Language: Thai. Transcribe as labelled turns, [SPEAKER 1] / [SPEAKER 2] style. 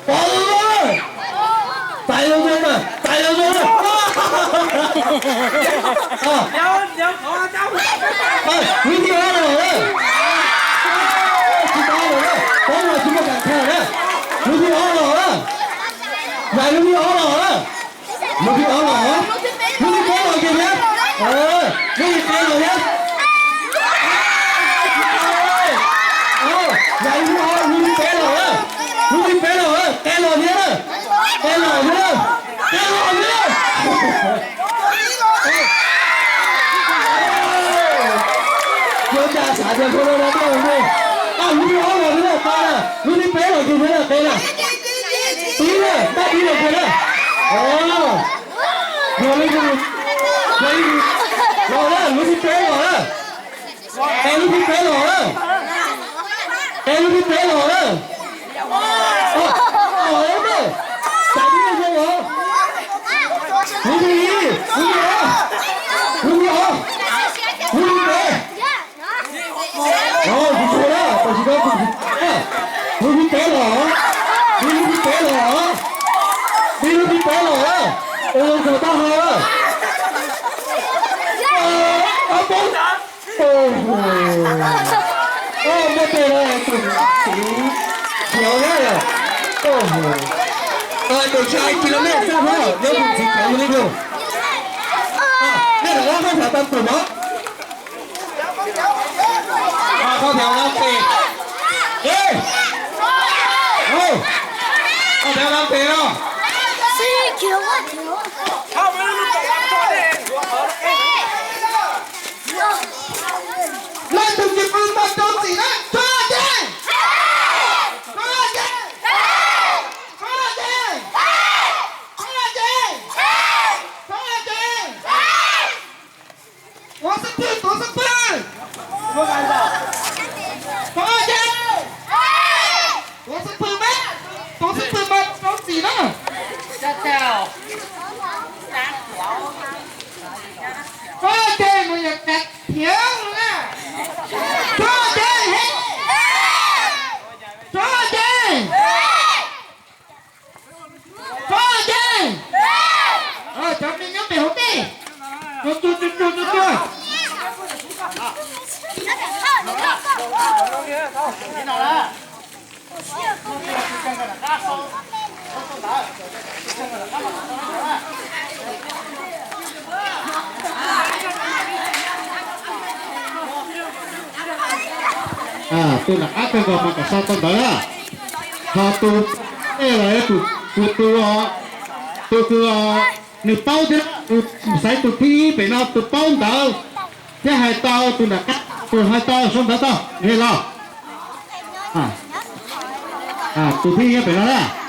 [SPEAKER 1] ปอเลยตายแล้วมั้ยตายแล้วมั้ยเดี๋ยวขอเจ้าวิธีอะไรเนี่ยคิดเอาเลยผมว่าคิดกันแค่เนี่ยวิธีอะไรเนี่ยใหญ่วิธีอะไรเนี่ยวิธีอะไรเนี่ยวิธีอะไรกันเนี่ยวิธีอะไรเนี่ยใหญ่วิธีอะไรวิธีอะไรเนี่ยวิธีอะไรเนี่ยแกหล่อเนี่ยแกหล่อเนี่ยแกหล่อเนี่ย假傻的，说到那到位啊！如果好了，那发了，如果白了就可了，对了，对了，那对了，对了，哦，有那个，可以，老了，如果白了了，哎，如果白了了，哎，如果白了了，哦，好的，咋地了，说我，如果一，如果二，如果二，如果白。哦，不错了，我知道不错。你去白了，你去白了，你去白了，我可大好了。啊，不，哦，没对了，漂亮了，等下1 km 3号，有不起条那个。那个我看他当什么？เข้าแถวรับเตะเฮ้ยเข้าแถวรับเตะเนาะเข้าไปแล้วตกรับตัวเองไล่ถึงยิงปืนมาโจมตีนะช่วยเจ๊tôi là ác cái gọi mà cả sao con đó là họ tôi là tôi cứ nếu bao thế sai tôi thi phải nào tôi bao đó thế hai tao tôi là cắt tôi hai tao xong đó tao nghe lo tôi thi phải nào